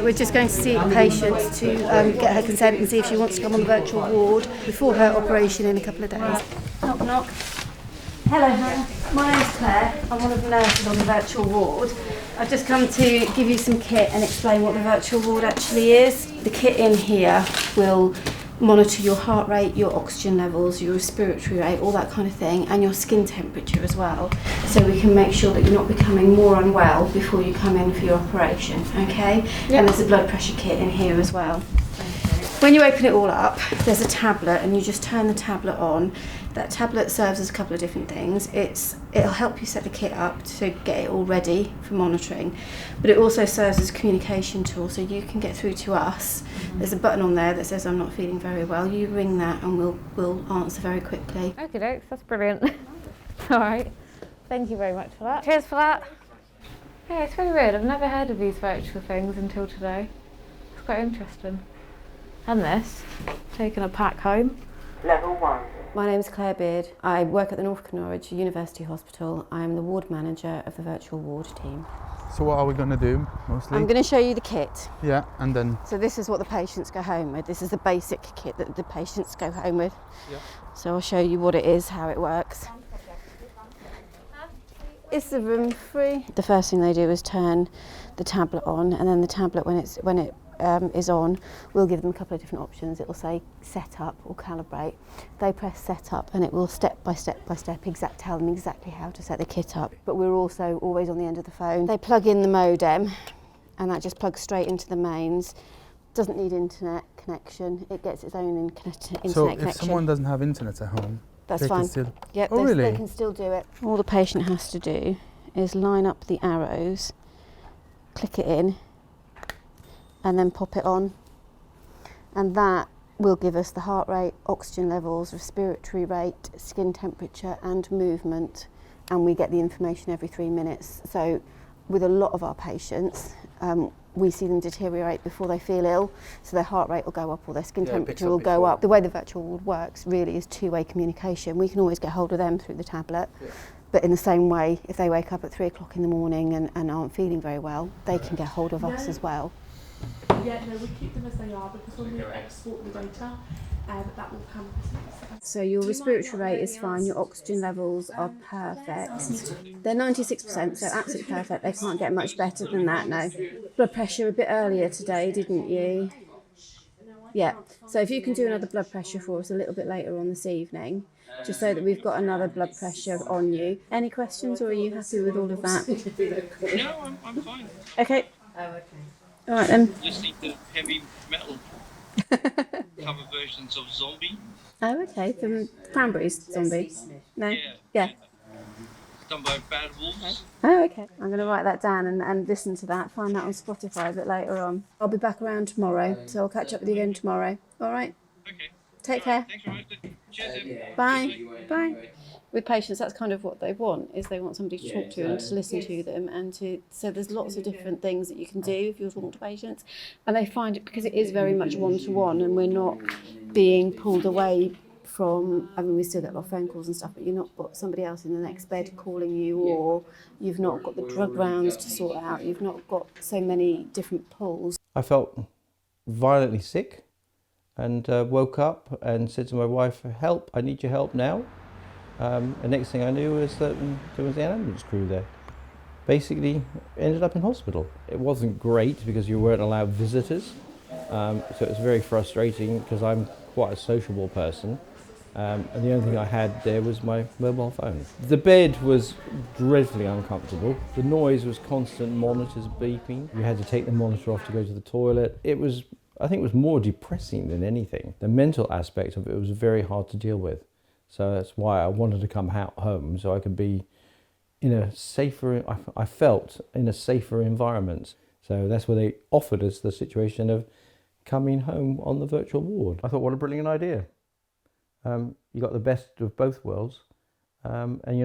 We're just going to see a patient to get her consent and see if she wants to come on the virtual ward before her operation in a couple of days. Knock, knock. Hello, Hannah. My name's Claire. I'm one of the nurses on the virtual ward. I've just come to give you some kit and explain what the virtual ward actually is. The kit in here will monitor your heart rate, your oxygen levels, your respiratory rate, all that kind of thing, and your skin temperature as well, so we can make sure that you're not becoming more unwell before you come in for your operation, okay? Yep. And there's a blood pressure kit in here as well. When you open it all up, there's a tablet, and you just turn the tablet on. That tablet serves as a couple of different things. It'll help you set the kit up to get it all ready for monitoring, but it also serves as a communication tool, so you can get through to us. There's a button on there that says I'm not feeling very well. You ring that and we'll answer very quickly. Okay, dokes, that's brilliant. All right, thank you very much for that. Cheers for that. Yeah, it's really weird. I've never heard of these virtual things until today. It's quite interesting. And this, taking a pack home. Level 1. My name's Claire Beard. I work at the Norfolk and Norwich University Hospital. I'm the ward manager of the virtual ward team. So what are we going to do, mostly? I'm going to show you the kit. Yeah, and then... So this is what the patients go home with. This is the basic kit that the patients go home with. Yeah. So I'll show you what it is, how it works. Is the room free? The first thing they do is turn the tablet on, and then the tablet, when it is on, we'll give them a couple of different options. It will say set up or calibrate. They press set up and it will step by step tell them exactly how to set the kit up. But we're also always on the end of the phone. They plug in the modem and that just plugs straight into the mains. Doesn't need internet connection. It gets its own internet connection. So if someone doesn't have internet at home, that's they fine. Can still... Yep, oh, really? They can still do it. All the patient has to do is line up the arrows, click it in, and then pop it on, and that will give us the heart rate, oxygen levels, respiratory rate, skin temperature and movement, and we get the information every 3 minutes. So with a lot of our patients, we see them deteriorate before they feel ill, so their heart rate will go up or their skin temperature will go up. The way the virtual ward works really is two-way communication. We can always get hold of them through the tablet, but in the same way, if they wake up at 3 o'clock in the morning and aren't feeling very well, they can get hold of us as well. Yeah, no, we keep them as they are, because when we export the data, that will come. So your respiratory rate is fine, your oxygen levels are perfect. They're 96%, so absolutely perfect. They can't get much better than that, no. Blood pressure a bit earlier today, didn't you? Yeah, so if you can do another blood pressure for us a little bit later on this evening, just so that we've got another blood pressure on you. Any questions, or are you happy with all of that? No, I'm fine. Okay. Oh, okay. All right then. Just need the heavy metal cover versions of Zombie. Oh, okay. From Cranberries Zombie. No? Yeah. Done by Bad Wolves. Oh, okay. I'm going to write that down and listen to that. Find that on Spotify a bit later on. I'll be back around tomorrow, so I'll catch up with you again tomorrow. All right? Okay. Take care. Thanks very much. Cheers. Bye. Bye. With patients, that's kind of what they want, is they want somebody to talk to and to listen to them, and so there's lots of different things that you can do if you're talking to patients, and they find it, because it is very much one-to-one and we're not being pulled away from, I mean, we still get a lot of phone calls and stuff, but you're not got somebody else in the next bed calling you, or you've not got the drug rounds to sort out, you've not got so many different pulls. I felt violently sick and woke up and said to my wife, help, I need your help now. The next thing I knew was that there was an ambulance crew there. Basically, ended up in hospital. It wasn't great because you weren't allowed visitors, so it was very frustrating because I'm quite a sociable person, and the only thing I had there was my mobile phone. The bed was dreadfully uncomfortable. The noise was constant, monitors beeping. You had to take the monitor off to go to the toilet. I think it was more depressing than anything. The mental aspect of it was very hard to deal with. So that's why I wanted to come out home, so I could be in a safer, I felt in a safer environment. So that's where they offered us the situation of coming home on the virtual ward. I thought, what a brilliant idea. You got the best of both worlds, and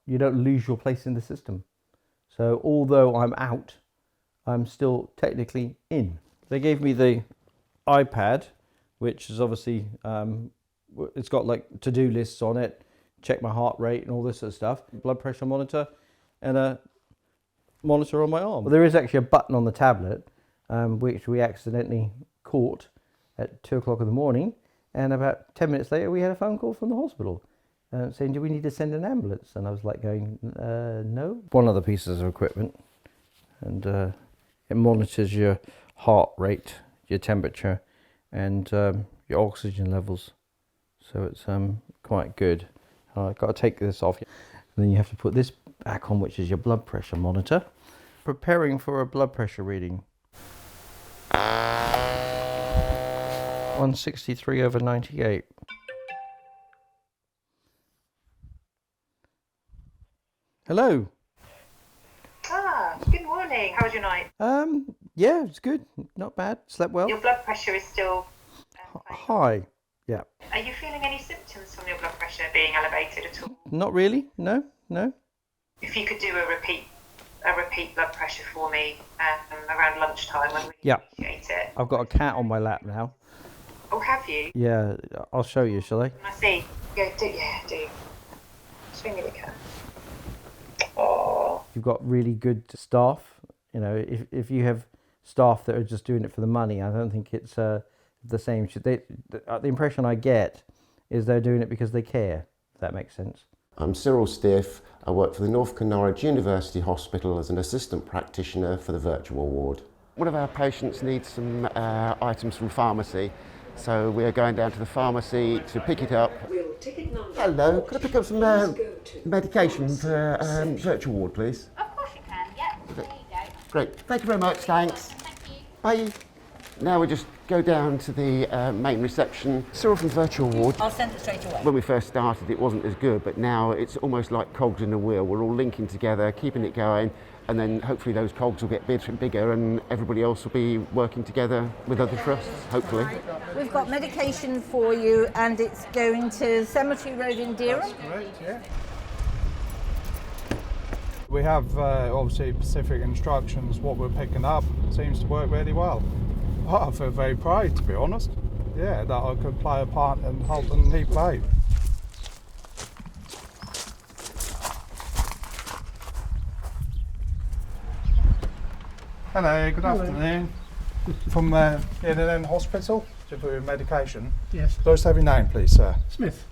you don't lose your place in the system. So although I'm out, I'm still technically in. They gave me the iPad, which is obviously, it's got like to-do lists on it, check my heart rate and all this sort of stuff, blood pressure monitor, and a monitor on my arm. Well, there is actually a button on the tablet which we accidentally caught at 2 o'clock in the morning. And about 10 minutes later, we had a phone call from the hospital saying, do we need to send an ambulance? And I was like going, no. One of the pieces of equipment, and it monitors your heart rate, your temperature, and your oxygen levels. So it's quite good. I've got to take this off. And then you have to put this back on, which is your blood pressure monitor. Preparing for a blood pressure reading. 163/98. Hello. Good morning. How was your night? Yeah, it's good. Not bad. Slept well. Your blood pressure is still High. Yeah. Are you feeling any symptoms from your blood pressure being elevated at all? Not really. No. If you could do a repeat blood pressure for me around lunchtime, I'd really appreciate it. I've got a cat on my lap now. Oh, have you? Yeah, I'll show you, shall I? I see. Do. Show me the cat. Oh. You've got really good staff. You know, if you have staff that are just doing it for the money, I don't think it's the same. The impression I get is they're doing it because they care, if that makes sense. I'm Cyril Stiff. I work for the Norfolk and Norwich University Hospital as an assistant practitioner for the virtual ward. One of our patients needs some items from pharmacy, so we're going down to the pharmacy to pick it up. Hello, could I pick up some medication for virtual ward, please? Of course you can, yeah. There you go. Great, thank you very much, thanks. Thank you. Bye. Now we just go down to the main reception. Cyril from virtual ward. I'll send it straight away. When we first started, it wasn't as good, but now it's almost like cogs in a wheel. We're all linking together, keeping it going, and then hopefully those cogs will get bigger and everybody else will be working together with other trusts, hopefully. We've got medication for you and it's going to Cemetery Road in Dereham. Great, yeah. We have obviously specific instructions what we're picking up. Seems to work really well. I feel very proud, to be honest. Yeah, that I could play a part in helping people out. Hello, good afternoon. From N&N Hospital, for medication. Yes. Just have your name, please, sir. Smith.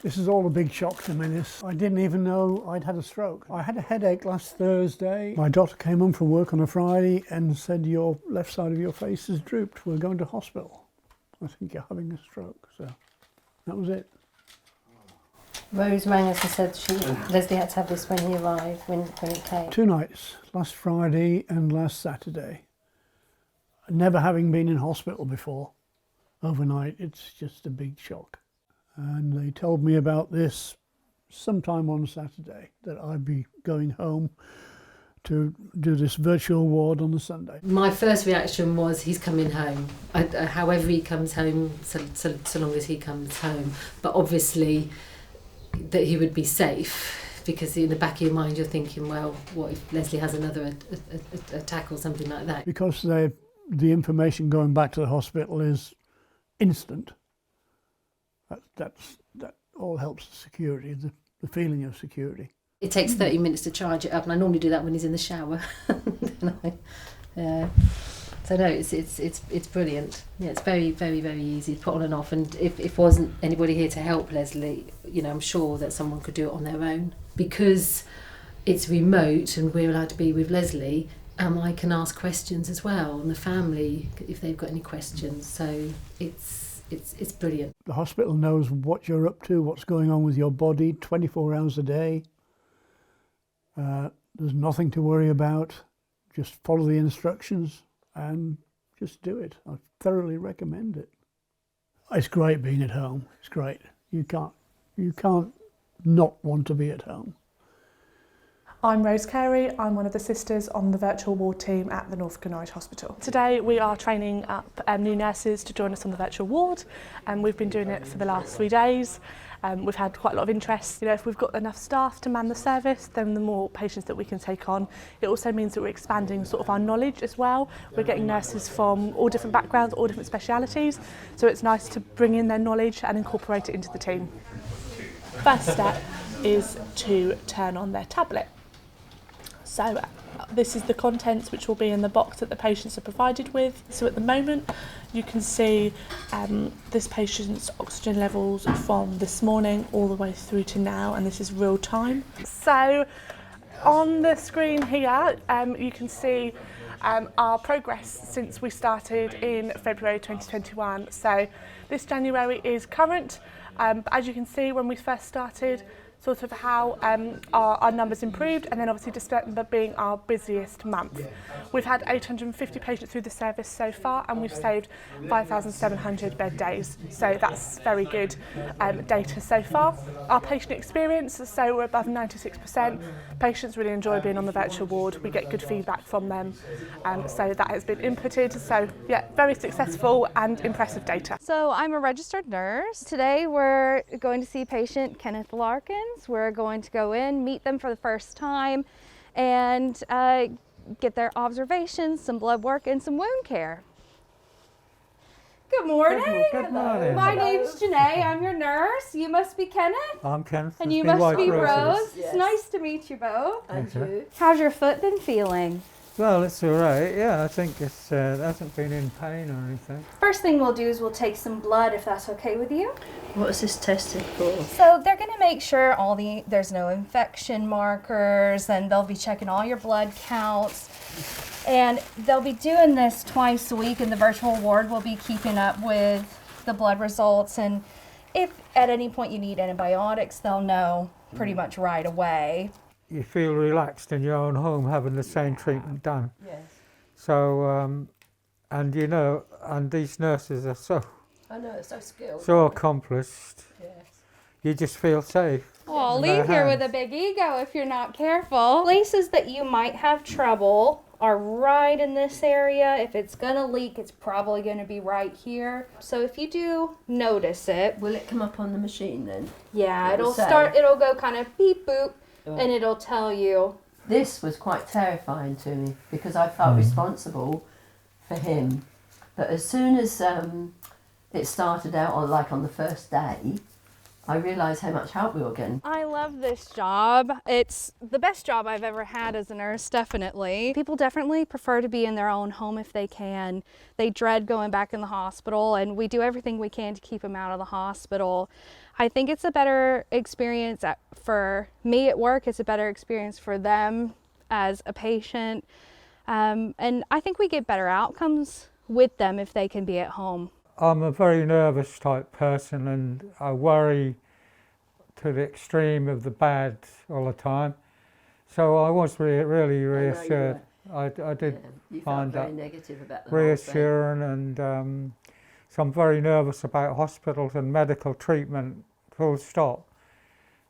This is all a big shock to me. I didn't even know I'd had a stroke. I had a headache last Thursday. My doctor came home from work on a Friday and said, your left side of your face has drooped. We're going to hospital. I think you're having a stroke. So that was it. Rose rang us and said Leslie had to have this when he arrived, when it came. 2 nights, last Friday and last Saturday. Never having been in hospital before, overnight, it's just a big shock. And they told me about this sometime on Saturday, that I'd be going home to do this virtual ward on the Sunday. My first reaction was he's coming home, however he comes home, so long as he comes home. But obviously that he would be safe, because in the back of your mind you're thinking, well, what if Leslie has another attack or something like that? Because the information going back to the hospital is instant. That all helps the security, the feeling of security. It takes 30 minutes to charge it up, and I normally do that when he's in the shower. So no, it's brilliant. Yeah, it's very, very, very easy to put on and off. And if wasn't anybody here to help Leslie, you know, I'm sure that someone could do it on their own. Because it's remote and we're allowed to be with Leslie, I can ask questions as well, and the family if they've got any questions. So it's brilliant. The hospital knows what you're up to, what's going on with your body, 24 hours a day. There's nothing to worry about. Just follow the instructions and just do it. I thoroughly recommend it. It's great being at home. It's great. You can't not want to be at home. I'm Rose Carey. I'm one of the sisters on the virtual ward team at the Norfolk and Norwich Hospital. Today we are training up new nurses to join us on the virtual ward, and we've been doing it for the last 3 days. We've had quite a lot of interest. You know, if we've got enough staff to man the service, then the more patients that we can take on. It also means that we're expanding sort of our knowledge as well. We're getting nurses from all different backgrounds, all different specialities, so it's nice to bring in their knowledge and incorporate it into the team. First step is to turn on their tablet. So this is the contents which will be in the box that the patients are provided with. So at the moment you can see this patient's oxygen levels from this morning all the way through to now, and this is real time. So on the screen here you can see our progress since we started in February 2021. So this January is current, but as you can see when we first started, sort of how our numbers improved, and then obviously December being our busiest month. We've had 850 patients through the service so far, and we've saved 5,700 bed days. So that's very good data so far. Our patient experience, so we're above 96%. Patients really enjoy being on the virtual ward. We get good feedback from them. So that has been inputted. So yeah, very successful and impressive data. So I'm a registered nurse. Today we're going to see patient Kenneth Larkins. We're going to go in, meet them for the first time, and get their observations, some blood work, and some wound care. Good morning. Good morning. My name's Janae. I'm your nurse. You must be Kenneth. I'm Kenneth. And you must be Rose. Yes. It's nice to meet you both. And you. How's your foot been feeling? Well, it's all right. Yeah, I think it hasn't been in pain or anything. First thing we'll do is we'll take some blood, if that's okay with you. What is this tested for? So they're going to make sure there's no infection markers, and they'll be checking all your blood counts. And they'll be doing this twice a week, and the virtual ward will be keeping up with the blood results. And if at any point you need antibiotics, they'll know pretty much right away. You feel relaxed in your own home having the same treatment done. Yes. So, and you know, and these nurses are so skilled. So accomplished. Yes. You just feel safe. Well, I'll leave here with a big ego if you're not careful. Places that you might have trouble are right in this area. If it's gonna leak, it's probably gonna be right here. So if you do notice it. Will it come up on the machine then? Yeah, it'll go kind of beep boop, and it'll tell you. This was quite terrifying to me because I felt responsible for him. But as soon as it started out on the first day, I realised how much help we were getting. I love this job. It's the best job I've ever had as a nurse, definitely. People definitely prefer to be in their own home if they can. They dread going back in the hospital, and we do everything we can to keep them out of the hospital. I think it's a better experience for me at work. It's a better experience for them as a patient. And I think we get better outcomes with them if they can be at home. I'm a very nervous type person, and I worry to the extreme of the bad all the time. So I was really reassured. I did find that negative about the reassuring, and so I'm very nervous about hospitals and medical treatment, full stop.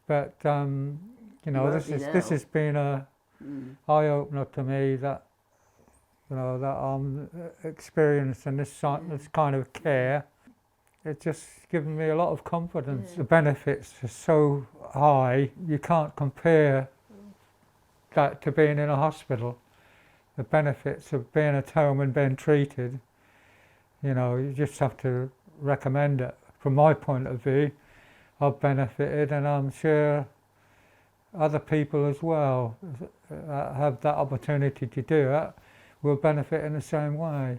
But you know, this has been a eye opener to me, that you know, that I'm experiencing this kind of care. It's just given me a lot of confidence. The benefits are so high, you can't compare that to being in a hospital. The benefits of being at home and being treated, you know, you just have to recommend it. From my point of view, I've benefited, and I'm sure other people as well have that opportunity to do it will benefit in the same way.